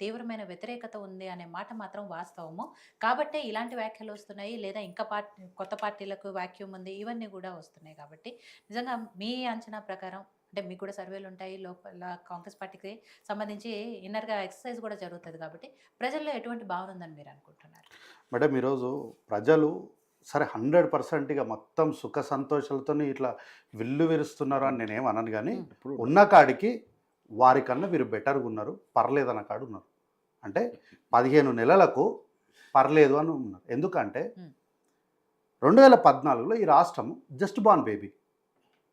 తీవ్రమైన వ్యతిరేకత ఉంది అనే మాట మాత్రం వాస్తవము. కాబట్టే ఇలాంటి వ్యాఖ్యలు వస్తున్నాయి. లేదా ఇంకా కొత్త పార్టీలకు వాక్యూమ్ ఉంది. ఇవన్నీ గూడా వస్తున్నాయి కాబట్టి నిజంగా మీ అంచనా ప్రకారం అంటే మీకు కూడా సర్వేలుంటాయి. లోపల కాంగ్రెస్ పార్టీకి సంబంధించి ఇన్నర్‌గా ఎక్సర్‌సైజ్ గూడా జరుగుతది కాబట్టి ప్రజల్లో ఎటువంటి భావన ఉందని మీరనుకుంటున్నారు? మేడం ఈరోజు ప్రజలు సరే 100% ఇక మొత్తం సుఖ సంతోషాలతోని ఇట్లా విల్లు విరుస్తున్నారు అని నేనేం అనను గానీ, హ్మ్. ఉన్న కాడికి వారికన్నా వీరు బెటర్‌గా ఉన్నారు. పర్లేదన్న కాడ ఉన్నారు. అంటే 15 నెలలకు పర్లేదు అని ఉన్నారు. ఎందుకంటే హ్మ్. 2014లో ఈ రాష్ట్రం just born baby.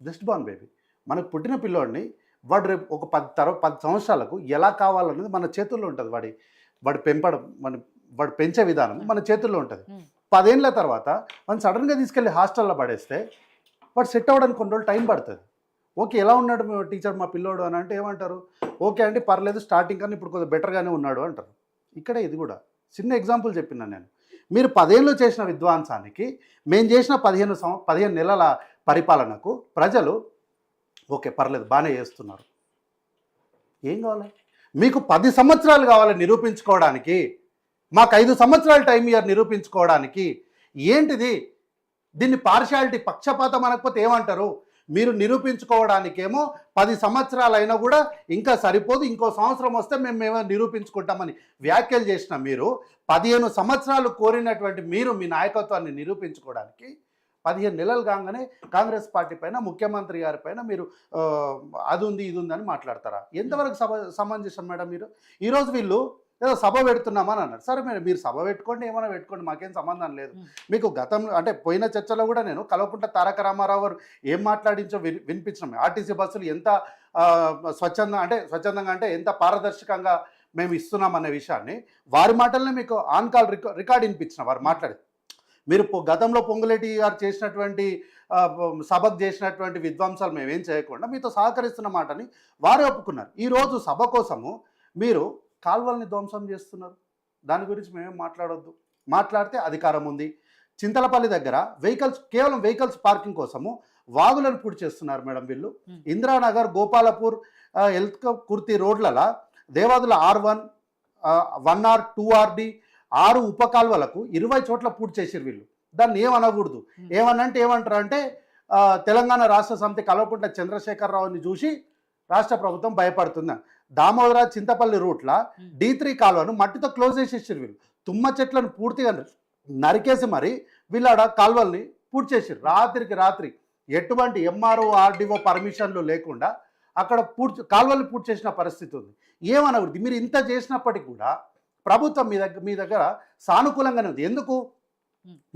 Just born baby. మనకు పుట్టిన పిల్లోడిని వాడు రేపు ఒక 10 సంవత్సరాలకు ఎలా కావాలన్నది మన చేతుల్లో ఉంటది. వాడి పెంపడం వాడు పెంచే విధానం మన చేతుల్లో ఉంటది. హ్మ్. 10 ఏళ్ల తర్వాత వాడిని సడన్‌గా తీసుకెళ్ళి హాస్టల్‌లో పడేస్తే వాడు సెట్ అవ్వడానికి కొన్ని రోజులు టైం పడతది. ఓకే. ఎలా ఉన్నాడు టీచర్ మా పిల్లోడు అని అంటే ఏమంటారు? ఓకే అండి పర్లేదు స్టార్టింగ్ కన్నా ఇప్పుడు కొద్దిగా బెటర్‌గానే ఉన్నాడు అంటారు. ఇక్కడే ఇది కూడా చిన్న ఎగ్జాంపుల్ చెప్పినాను నేను. మీరు 10 ఏళ్ళు చేసిన విధ్వంసానికి మేము చేసిన 15 నెలల పరిపాలనకు ప్రజలు ఓకే. పర్లేదు బానే చేస్తున్నారు. ఏం కావాలి? మీకు 10 సంవత్సరాలు కావాలి నిరూపించుకోవడానికి. మాకు 5 సంవత్సరాలు టైం ఇయ్యరు నిరూపించుకోవడానికి. ఏంటిది? దీన్ని పార్షియాలిటీ పక్షపాతం అనకపోతే ఏమంటారు? మీరు నిరూపించుకోవడానికేమో 10 సంవత్సరాలైనా కూడా ఇంకా సరిపోదు. ఇంకో సంవత్సరం వస్తే మేమేమో నిరూపించుకుంటామని వ్యాఖ్యలు చేసిన మీరు 15 సంవత్సరాలు కోరినటువంటి మీరు మీ నాయకత్వాన్ని నిరూపించుకోవడానికి 15 నెలలు కాగానే కాంగ్రెస్ పార్టీ పైన ముఖ్యమంత్రి గారి పైన మీరు అది ఉంది ఇది ఉందని మాట్లాడతారా? ఎంతవరకు సమంజసం మేడం మీరు? ఈరోజు వీళ్ళు ఏదో సభ పెడుతున్నామని అన్నారు. సరే మీరు సభ పెట్టుకోండి, ఏమైనా పెట్టుకోండి, మాకేం సంబంధం లేదు. మీకు గతంలో అంటే పోయిన చర్చలో కూడా నేను కల్వకుంట్ల తారక రామారావు గారు ఏం మాట్లాడించో వినిపించినాం. ఆర్టీసీ బస్సులు ఎంత స్వచ్ఛందంగా అంటే ఎంత పారదర్శకంగా మేము ఇస్తున్నాం అనే విషయాన్ని వారి మాటలనే మీకు ఆన్ కాల్ రికార్డ్ వినిపించిన వారు మాట్లాడి. మీరు గతంలో పొంగులేటి గారు చేసినటువంటి సభకు చేసినటువంటి విధ్వంసాలు మేమేం చేయకుండా మీతో సహకరిస్తున్న మాటని వారే ఒప్పుకున్నారు. ఈరోజు సభ కోసము మీరు కాల్వల్ని ధ్వంసం చేస్తున్నారు. దాని గురించి మేమేం మాట్లాడొద్దు. మాట్లాడితే అధికారం ఉంది. చింతలపల్లి దగ్గర కేవలం వెహికల్స్ పార్కింగ్ కోసము వాగులను పూర్తి చేస్తున్నారు మేడం వీళ్ళు. ఇందిరానగర్, గోపాలపూర్, హెల్త్ కుర్తి రోడ్లలో దేవాదుల R1, 1R, 2RD 6 ఉపకాల్వలకు 20 చోట్ల పూర్తి చేసారు వీళ్ళు. దాన్ని ఏమనకూడదు. ఏమనంటే ఏమంటారు అంటే తెలంగాణ రాష్ట్ర సమితి కల్వకుంట్ల చంద్రశేఖరరావుని చూసి రాష్ట్ర ప్రభుత్వం భయపడుతుంది. దామోదర చింతపల్లి రూట్ల D3 కాలువను మట్టితో క్లోజ్ చేసేసారు వీళ్ళు. తుమ్మ చెట్లను పూర్తిగా నరికేసి మరి వీళ్ళ కాలువల్ని పూర్తి చేసారు. రాత్రికి రాత్రి ఎటువంటి MRO RDO పర్మిషన్లు లేకుండా అక్కడ కాలువల్ని పూర్తి చేసిన పరిస్థితి ఉంది. ఏమనకూడదు. మీరు ఇంత చేసినప్పటికీ కూడా ప్రభుత్వం మీ దగ్గర సానుకూలంగానే ఉంది. ఎందుకు?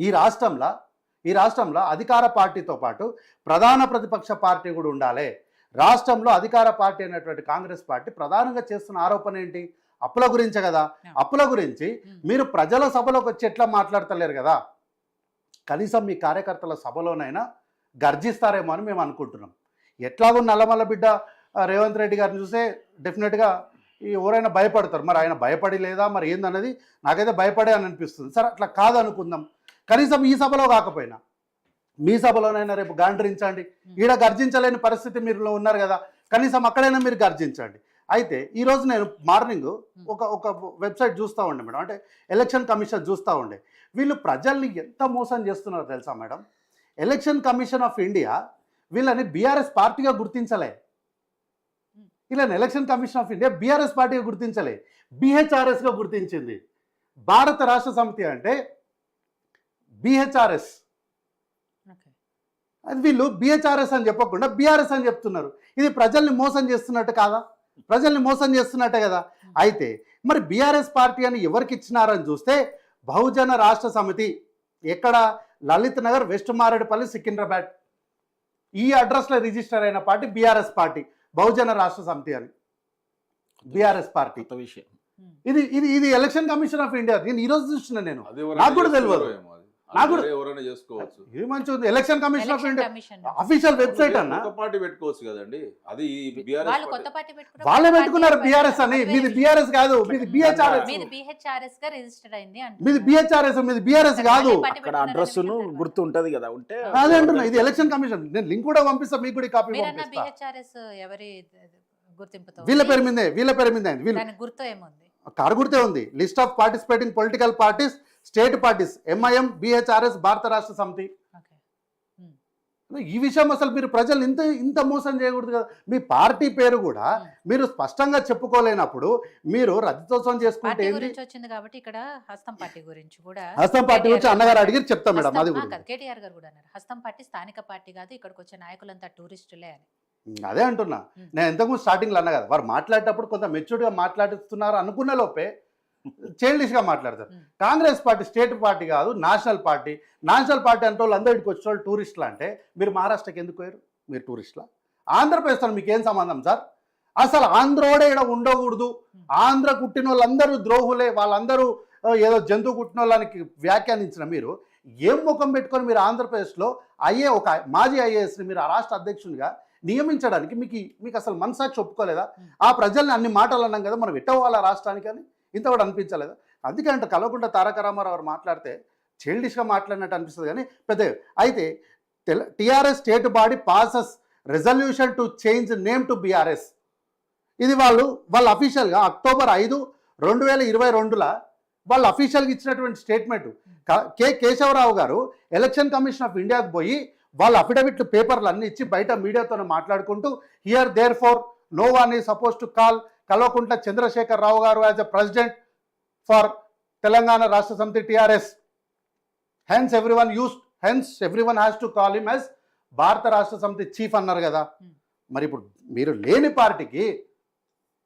ఈ రాష్ట్రంలో అధికార పార్టీతో పాటు ప్రధాన ప్రతిపక్ష పార్టీ కూడా ఉండాలి. రాష్ట్రంలో అధికార పార్టీ అయినటువంటి కాంగ్రెస్ పార్టీ ప్రధానంగా చేస్తున్న ఆరోపణ ఏంటి? అప్పుల గురించే కదా. అప్పుల గురించి మీరు ప్రజల సభలోకి వచ్చి ఎట్లా మాట్లాడతలేరు కదా. కనీసం మీ కార్యకర్తల సభలోనైనా గర్జిస్తారేమో అని మేము అనుకుంటున్నాం. ఎట్లాగో నల్లమల్ల బిడ్డ రేవంత్ రెడ్డి గారిని చూస్తే డెఫినెట్గా ఎవరైనా భయపడతారు. మరి ఆయన భయపడి లేదా మరి ఏందన్నది నాకైతే భయపడే అని అనిపిస్తుంది. సరే అట్లా కాదనుకుందాం. కనీసం ఈ సభలో కాకపోయినా మీ సభలోనైనా రేపు గాండ్రించండి. ఈడ గర్జించలేని పరిస్థితి మీరు ఉన్నారు కదా, కనీసం అక్కడైనా మీరు గర్జించండి. అయితే ఈరోజు నేను మార్నింగ్ ఒక వెబ్సైట్ చూస్తూ ఉండే మేడం, అంటే ఎలక్షన్ కమిషన్ చూస్తూ ఉండే. వీళ్ళు ప్రజల్ని ఎంత మోసం చేస్తున్నారో తెలుసా madam? Election commission of India వీళ్ళని బీఆర్ఎస్ పార్టీగా గుర్తించలే. వీళ్ళని election commission of India BRS పార్టీగా గుర్తించలే, BHRSగా గుర్తించింది. భారత రాష్ట్ర సమితి అంటే BHRS. అది వీళ్ళు BHRS అని చెప్పకుండా BRS అని చెప్తున్నారు. ఇది ప్రజల్ని మోసం చేస్తున్నట్టు కాదా? ప్రజల్ని మోసం చేస్తున్నట్టే కదా. అయితే మరి BRS పార్టీ అని ఎవరికి ఇచ్చినారని చూస్తే బహుజన రాష్ట్ర సమితి ఎక్కడ? లలిత్ నగర్, వెస్ట్ మారేడుపల్లి, సికింద్రాబాద్. ఈ అడ్రస్లో రిజిస్టర్ అయిన పార్టీ BRS పార్టీ, బహుజన రాష్ట్ర సమితి అని BRS పార్టీ. విషయం ఇది ఇది ఇది ఎలక్షన్ కమిషన్ ఆఫ్ ఇండియా. నేను ఈరోజు చూస్తున్నా, నేను నాకు కూడా తెలియదు. ఎవరైనా చేసుకోవచ్చు. ఇది మంచి ఉంది. Election commission of India official website అన్న. కొత్త పార్టీ పెట్టుకోవచ్చు కదండి. అది వాళ్ళే పెట్టుకున్నారు BRS అని. మీది BRS కాదు, మీది BHRS. మీది BHRS గా రిజిస్టర్ అయింది అంటే మీది BHRS, మీది BRS కాదు. అక్కడ అడ్రస్ గుర్తు ఉంటది కదా. ఉంటే అదే అంటున్నా, ఇది ఎలక్షన్ కమిషన్. నేను లింక్ కూడా పంపిస్తా, మీకు కూడా కాపీ పంపిస్తా. BHRS ఎవరి గుర్తింపుతో? వీళ్ళ పేరు మీదే అయింది. దాని గుర్తు ఏముంది? కారు గుర్తే ఉంది. List of participating political parties, state parties, MIM, BHRS, Bharat Rashtra సమితి. ఓకే. ఈ విషయం అసలు మీరు ప్రజలు ఇంత మోసం చేయకూడదు కదా. మీ పార్టీ పేరు కూడా మీరు స్పష్టంగా చెప్పుకోలేనప్పుడు మీరు రజతోత్సవం చేసుకుంటే పార్టీ ఏంటి? గురించి వచ్చింది కాబట్టి ఇక్కడ హస్తం పార్టీ గురించి కూడా హస్తం పార్టీ గురించి అన్నగారు అడిగి చెప్తాం మేడం. అది హస్తం- కూడా కాదు, కేటీఆర్ గారు కూడా అన్నారు హస్తం పార్టీ స్థానిక పార్టీ కాదు, ఇక్కడికి వచ్చే నాయకులంతా టూరిస్టులే అని. అదే అంటున్నా. నేను ఇంతకుముందు స్టార్టింగ్లో అన్నా కదా, వారు మాట్లాడేటప్పుడు కొంత మెచ్యూర్డ్గా మాట్లాడుతున్నారు అనుకున్న లోపే చైల్డిష్గా మాట్లాడతారు. కాంగ్రెస్ పార్టీ స్టేట్ పార్టీ కాదు, నేషనల్ పార్టీ. నేషనల్ పార్టీ అంటే వాళ్ళు అందరికి వచ్చే వాళ్ళు టూరిస్టులు అంటే మీరు మహారాష్ట్రకి ఎందుకు పోయారు? మీరు టూరిస్టులా? ఆంధ్రప్రదేశ్తో మీకు ఏం సంబంధం సార్? అసలు ఆంధ్రోడే ఇక్కడ ఉండకూడదు. ఆంధ్ర కుట్టిన వాళ్ళందరూ ద్రోహులే, వాళ్ళందరూ ఏదో జంతువు కుట్టిన వాళ్ళకి వ్యాఖ్యానించిన మీరు ఏం ముఖం పెట్టుకొని మీరు ఆంధ్రప్రదేశ్లో ఒక మాజీ ఐఏఎస్ని మీరు ఆ రాష్ట్ర అధ్యక్షునిగా నియమించడానికి మీకు అసలు మనసాక్షి ఒప్పుకోలేదా? ఆ ప్రజల్ని అన్ని మాటలు అన్నాం కదా, మనం ఎట్టవాళ్ళ రాష్ట్రానికి అని ఇంత కూడా అనిపించలేదా? అందుకే అంటే కలవకుండా తారక రామారావు గారు మాట్లాడితే చైల్డిష్గా మాట్లాడినట్టు అనిపిస్తుంది కానీ పెద్ద. అయితే TRS state body passes resolution to change name to BRS. ఇది వాళ్ళు అఫీషియల్గా October 5, 2022 వాళ్ళు అఫీషియల్గా ఇచ్చినటువంటి స్టేట్మెంట్. కేశవరావు గారు ఎలక్షన్ కమిషన్ ఆఫ్ ఇండియాకు పోయి వాళ్ళ అఫిడవిట్లు పేపర్లు అన్ని ఇచ్చి బయట మీడియాతో మాట్లాడుకుంటూ here therefore no one is suppose to call Kalvakuntla Chandrashekar Rao garu as a president for Telangana Rashtra Samithi TRS. Hence everyone has to call him as Bharat Rashtra సమితి చీఫ్ అన్నారు కదా. మరి ఇప్పుడు మీరు లేని పార్టీకి,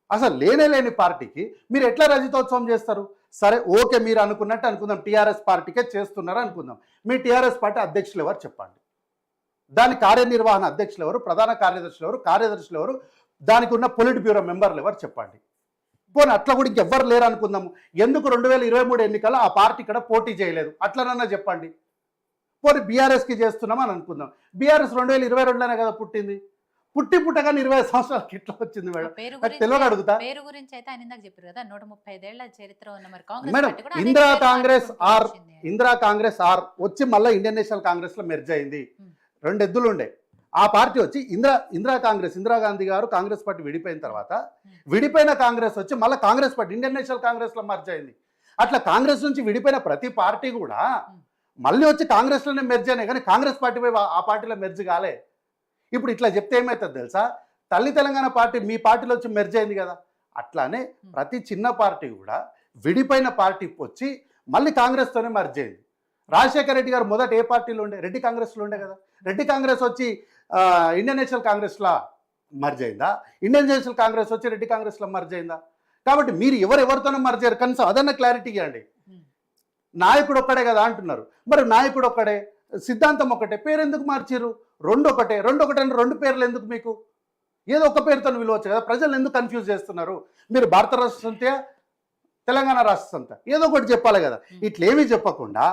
అసలు లేని పార్టీకి మీరు ఎట్లా రజతోత్సవం చేస్తారు? సరే ఓకే, మీరు అనుకున్నట్టు అనుకుందాం, టీఆర్ఎస్ పార్టీకే చేస్తున్నారు అనుకుందాం. మీ టీఆర్ఎస్ పార్టీ అధ్యక్షులు ఎవరు చెప్పండి? దాని కార్యనిర్వహణ అధ్యక్షులు ఎవరు? ప్రధాన కార్యదర్శులు ఎవరు? కార్యదర్శులు ఎవరు? దానికి ఉన్న పొలిట్ బ్యూరో మెంబర్లు ఎవరు చెప్పండి? పోనీ అట్లా కూడా ఇంకెవ్వరు లేరు అనుకుందాము. ఎందుకు 2023 ఎన్నికల్లో ఆ పార్టీ ఇక్కడ పోటీ చేయలేదు? అట్లనన్నా చెప్పండి. పోనీ బీఆర్ఎస్కి చేస్తున్నాం అని అనుకుందాం. బీఆర్ఎస్ 2022లోనే కదా పుట్టింది. పుట్టగానే 20 సంవత్సరాలకి ఇట్లా వచ్చింది మేడం. నాకు తెలియక అడుగుతా. పేరు గురించి అయితే ఆయన ఇందాక చెప్పారు కదా, 135 ఏళ్ల చరిత్ర ఉన్న మరి కాంగ్రెస్ మేడం, పార్టీ కూడా ఇందిరా అనేక కాంగ్రెస్ ఆర్ వచ్చి మళ్ళీ ఇండియన్ నేషనల్ కాంగ్రెస్ లో మెర్జ్ అయింది. 2 ఎద్దులు ఉండే ఆ పార్టీ వచ్చి ఇందిరాగాంధీ గారు కాంగ్రెస్ పార్టీ విడిపోయిన తర్వాత విడిపోయిన కాంగ్రెస్ వచ్చి మళ్ళీ Congress party Indian national Congress లో మెర్జ్ అయింది. అట్లా కాంగ్రెస్ నుంచి విడిపోయిన ప్రతి పార్టీ కూడా మళ్ళీ వచ్చి కాంగ్రెస్ లోనే మెర్జ్ అయినాయి, కానీ కాంగ్రెస్ పార్టీ పోయి ఆ పార్టీలో మెర్జ్ కాలే. ఇప్పుడు ఇట్లా చెప్తే ఏమవుతుంది తెలుసా? తల్లి తెలంగాణ పార్టీ మీ పార్టీలో వచ్చి మెర్జ్ అయింది కదా. అట్లానే ప్రతి చిన్న పార్టీ కూడా విడిపోయిన పార్టీ వచ్చి మళ్ళీ కాంగ్రెస్తోనే మెర్జ్ అయింది. రాజశేఖర రెడ్డి గారు మొదట ఏ పార్టీలో ఉండే? రెడ్డి కాంగ్రెస్లో ఉండే కదా. రెడ్డి కాంగ్రెస్ వచ్చి ఇండియన్ నేషనల్ కాంగ్రెస్లో మర్జ్ అయిందా? ఇండియన్ నేషనల్ కాంగ్రెస్ వచ్చి రెడ్డి కాంగ్రెస్లో మర్జ్ అయిందా? కాబట్టి మీరు ఎవరితోనో మర్జ్ అయ్యారు, కనీసం అదన్న క్లారిటీ ఇవ్వండి. నాయకుడు ఒక్కడే కదా అంటున్నారు. మరి నాయకుడు ఒక్కడే, సిద్ధాంతం ఒకటే, పేరు ఎందుకు మార్చారు? రెండు ఒకటే అని 2 పేర్లు ఎందుకు? మీకు ఏదో ఒక పేరుతో విలువచ్చు కదా. ప్రజలు ఎందుకు కన్ఫ్యూజ్ చేస్తున్నారు? మీరు భారత రాష్ట్ర సమితి, తెలంగాణ రాష్ట్ర సమితి, ఏదో ఒకటి చెప్పాలి కదా. ఇట్లేమీ చెప్పకుండా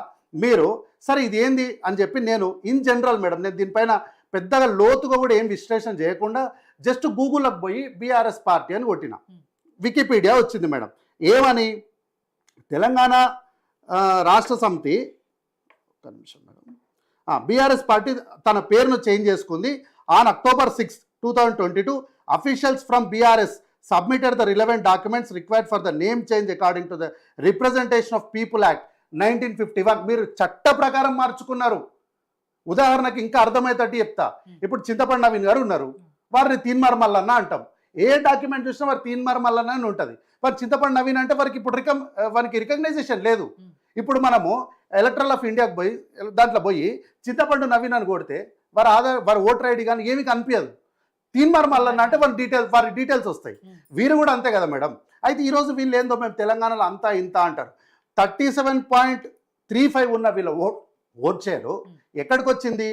మీరు సరే ఇది ఏంది అని చెప్పి, నేను ఇన్ జనరల్ మేడం, నేను దీనిపైన పెద్దగా లోతుగా కూడా ఏం విశ్లేషణ చేయకుండా జస్ట్ గూగుల్లోకి పోయి బీఆర్ఎస్ పార్టీ అని కొట్టిన. వికీపీడియా వచ్చింది మేడం. ఏమని? తెలంగాణ రాష్ట్ర సమితి, ఒక్క నిమిషం మేడం, బీఆర్ఎస్ పార్టీ తన పేరును చేంజ్ చేసుకుంది. On October 6, 2022 officials from BRS submitted the relevant documents required for the name change according to the Representation of People Act 1951. మీరు చట్ట ప్రకారం మార్చుకున్నారు. ఉదాహరణకి ఇంకా అర్థమయ్యేటట్టు చెప్తా. ఇప్పుడు చింతపండు నవీన్ గారు ఉన్నారు, వారిని తీన్మార్ మల్లన్న అంటాం. ఏ డాక్యుమెంట్ చూసినా వారు తీన్మార్ మల్లన్న అని ఉంటుంది. వారు చింతపండు నవీన్ అంటే వారికి ఇప్పుడు వారికి రికగ్నైజేషన్ లేదు. ఇప్పుడు మనము ఎలక్ట్రల్ ఆఫ్ ఇండియాకి పోయి దాంట్లో పోయి చింతపండు నవీన్ అని కొడితే వారి ఓటర్ ఐడి కానీ ఏమీ కనిపించదు. తీన్మార్ మల్లన్న అంటే వారి డీటెయిల్స్ వస్తాయి. వీరు కూడా అంతే కదా మేడం. అయితే ఈరోజు వీళ్ళు ఏందో మేము తెలంగాణలో అంతా ఇంత అంటారు. 37.35 ఉన్న వీళ్ళ ఓట్ షేరు ఎక్కడికి వచ్చింది?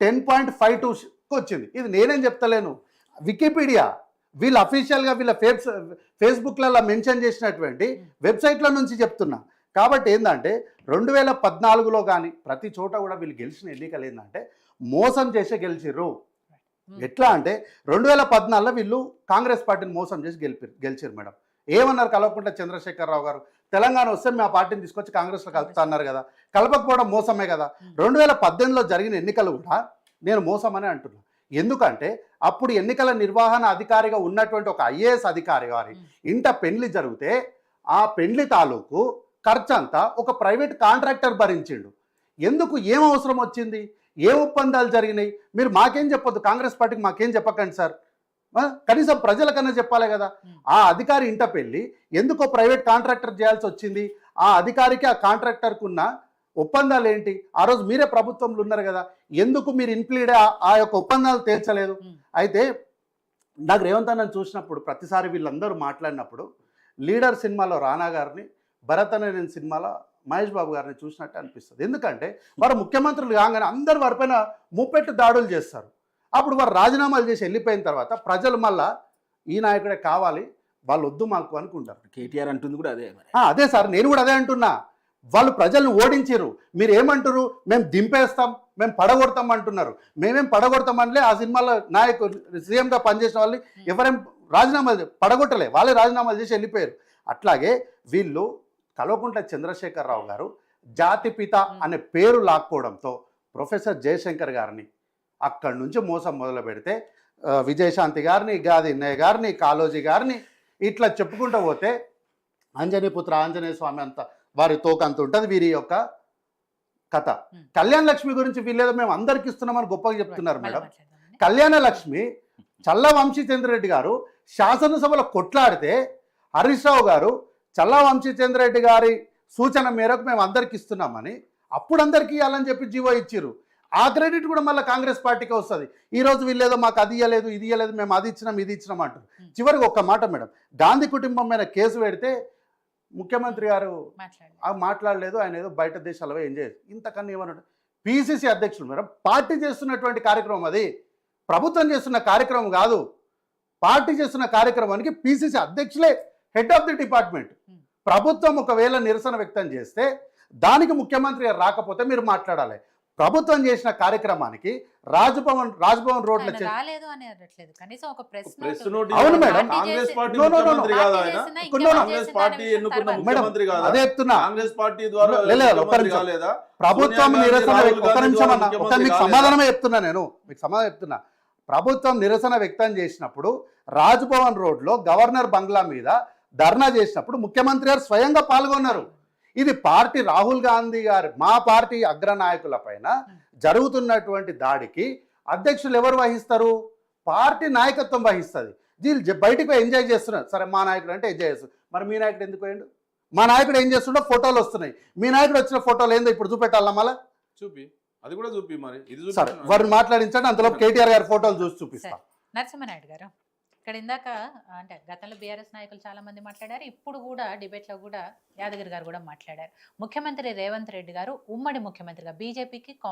10.52 వచ్చింది. ఇది నేనేం చెప్తలేను, వికీపీడియా వీళ్ళు అఫీషియల్గా వీళ్ళ ఫేస్బుక్లలో మెన్షన్ చేసినటువంటి వెబ్సైట్ల నుంచి చెప్తున్నా. కాబట్టి ఏంటంటే 2014లో కానీ ప్రతి చోట కూడా వీళ్ళు గెలిచిన ఎన్నికలు ఏంటంటే మోసం చేసే గెలిచిర్రు. ఎట్లా అంటే 2014లో వీళ్ళు కాంగ్రెస్ పార్టీని మోసం చేసి గెలిచారు మేడం. ఏమన్నారు కలవకుంట్ల చంద్రశేఖర్ రావు గారు? తెలంగాణ వస్తే మా పార్టీని తీసుకొచ్చి కాంగ్రెస్లో కలుపుతా అన్నారు కదా. కలపకపోవడం మోసమే కదా. 2018లో జరిగిన ఎన్నికలు కూడా నేను మోసమనే అంటున్నా. ఎందుకంటే అప్పుడు ఎన్నికల నిర్వహణ అధికారిగా ఉన్నటువంటి ఒక ఐఏఎస్ అధికారి గారి ఇంట పెళ్లి జరిగితే ఆ పెండ్లి తాలూకు ఖర్చంతా ఒక ప్రైవేట్ కాంట్రాక్టర్ భరించిండు. ఎందుకు, ఏం అవసరం వచ్చింది, ఏ ఒప్పందాలు జరిగినాయి, మీరు మాకేం చెప్పొద్దు, కాంగ్రెస్ పార్టీకి మాకేం చెప్పకండి సార్. కనీసం ప్రజలకన్నా చెప్పాలి కదా. ఆ అధికారి ఇంట పెళ్ళి ఎందుకో ప్రైవేట్ కాంట్రాక్టర్ చేయాల్సి వచ్చింది, ఆ అధికారికి ఆ కాంట్రాక్టర్కు ఉన్న ఒప్పందాలు ఏంటి, ఆ రోజు మీరే ప్రభుత్వంలో ఉన్నారు కదా, ఎందుకు మీరు ఇన్క్లూడే ఆ యొక్క ఒప్పందాలు తేల్చలేదు. అయితే నాకు రేవంత్ అన్నని చూసినప్పుడు ప్రతిసారి వీళ్ళందరూ మాట్లాడినప్పుడు లీడర్ సినిమాలో రానా గారిని, భరత్ అనే నేను సినిమాలో మహేష్ బాబు గారిని చూసినట్టు అనిపిస్తుంది. ఎందుకంటే వారు ముఖ్యమంత్రులు కాగానే అందరు వారిపైన ముప్పెట్టు దాడులు చేస్తారు. అప్పుడు వారు రాజీనామాలు చేసి వెళ్ళిపోయిన తర్వాత ప్రజలు మళ్ళా ఈ నాయకుడే కావాలి, వాళ్ళు వద్దు మాకు అనుకుంటారు. కేటీఆర్ అంటుంది కూడా అదే మరి. అదే సార్, నేను కూడా అదే అంటున్నా. వాళ్ళు ప్రజలను ఓడించారు, మీరు ఏమంటారు, మేము దింపేస్తాం, మేము పడగొడతాం అంటున్నారు. మేమేం పడగొడతామనిలే. ఆ సినిమాలో నాయకులు సీఎంగా పనిచేసిన వాళ్ళు ఎవరేం రాజీనామాలు పడగొట్టలే, వాళ్ళే రాజీనామాలు చేసి వెళ్ళిపోయారు. అట్లాగే వీళ్ళు కల్వకుంట్ల చంద్రశేఖరరావు గారు జాతిపిత అనే పేరు లాక్కోవడంతో ప్రొఫెసర్ జయశంకర్ గారిని అక్కడి నుంచి మోసం మొదలు పెడితే విజయశాంతి గారిని, గాది ఇన్నయ్య గారిని, కాళోజీ గారిని ఇట్లా చెప్పుకుంటూ పోతే ఆంజనేయపుత్ర ఆంజనేయ స్వామి అంత వారి తోకంత ఉంటుంది వీరి యొక్క కథ. కళ్యాణ లక్ష్మి గురించి వీళ్ళేదో మేము అందరికి ఇస్తున్నామని గొప్పగా చెప్తున్నారు మేడం. కళ్యాణ లక్ష్మి చల్ల వంశీచంద్రరెడ్డి గారు శాసనసభలో కొట్లాడితే హరీష్ రావు గారు చల్ల వంశీచంద్రరెడ్డి గారి సూచన మేరకు మేము అందరికి ఇస్తున్నామని అప్పుడు అందరికీ ఇవ్వాలని చెప్పి జీవో ఇచ్చారు. ఆ క్రెడిట్ కూడా మళ్ళీ కాంగ్రెస్ పార్టీకి వస్తుంది. ఈరోజు వీళ్ళేదో మాకు అది ఇవ్వలేదు, ఇది ఇవ్వలేదు, మేము అది ఇచ్చినాం, ఇది ఇచ్చినాం అంటారు. చివరికి ఒక్క మాట మేడం, గాంధీ కుటుంబం మీద కేసు పెడితే ముఖ్యమంత్రి గారు మాట్లాడలేదు, ఆయన ఏదో బయట దేశాల్లో ఎంజాయ్ చేసి ఇంతకన్నా ఏమన్నాడు. పిసిసి అధ్యక్షులు మేడం, పార్టీ చేస్తున్నటువంటి కార్యక్రమం అది, ప్రభుత్వం చేస్తున్న కార్యక్రమం కాదు. పార్టీ చేస్తున్న కార్యక్రమానికి పిసిసి అధ్యక్షులే హెడ్ ఆఫ్ ది డిపార్ట్మెంట్. ప్రభుత్వం ఒకవేళ నిరసన వ్యక్తం చేస్తే దానికి ముఖ్యమంత్రి గారు రాకపోతే మీరు మాట్లాడాలి. ప్రభుత్వం చేసిన కార్యక్రామానికి రాజ్భవన్ రోడ్ల రాలేదు అని అనట్లేదు, కనీసం ఒక ప్రెస్ నోట్. అవును madam, Congress party No, no, no, no. ముఖ్యమంత్రి కాదు ఆయన. కాంగ్రెస్ పార్టీ ఎన్నుకున్న ముఖ్యమంత్రి కాదా? అదే చెప్తున్నా. కాంగ్రెస్ పార్టీ ద్వారా కాలేదా? ప్రభుత్వం నిరసన, ఒక నిమిషం అన్న, ఒక మీకు సమాధానమే చెప్తున్నా, నేను మీకు సమాధానం చెప్తున్నా. ప్రభుత్వం నిరసన వ్యక్తం చేసినప్పుడు రాజ్భవన్ రోడ్లో గవర్నర్ బంగ్లా మీద ధర్నా చేసినప్పుడు ముఖ్యమంత్రి గారు స్వయంగా పాల్గొన్నారు. ఇది పార్టీ రాహుల్ గాంధీ గారు మా పార్టీ అగ్రనాయకుల పైన జరుగుతున్నటువంటి దాడికి అధ్యక్షులు ఎవరు వహిస్తారు? పార్టీ నాయకత్వం వహిస్తుంది. వీళ్ళు బయటకు ఎంజాయ్ చేస్తున్నారు. సరే మా నాయకుడు అంటే ఎంజాయ్ చేస్తారు, మరి మీ నాయకుడు ఎందుకు పోయిండు? మా నాయకుడు ఏం చేస్తుండో ఫోటోలు వస్తున్నాయి. మీ నాయకుడు వచ్చిన ఫోటోలు ఏందో ఇప్పుడు చూపెట్టాలా? మళ్ళా చూపి, అది కూడా చూపి. మరి ఇది సరే, వారిని మాట్లాడించండి, అంతలో కేటీఆర్ గారి ఫోటోలు చూసి చూపిస్తా. నరసింహనాయుడు గారు, ఇక్కడ ఇందాక అంటే గతంలో బీఆర్ఎస్ నాయకులు చాలా మంది మాట్లాడారు, ఇప్పుడు కూడా డిబేట్లో కూడా యాదగిరి గారు కూడా మాట్లాడారు. ముఖ్యమంత్రి రేవంత్ రెడ్డి గారు ఉమ్మడి ముఖ్యమంత్రిగా బీజేపీకి కాంగ్రెస్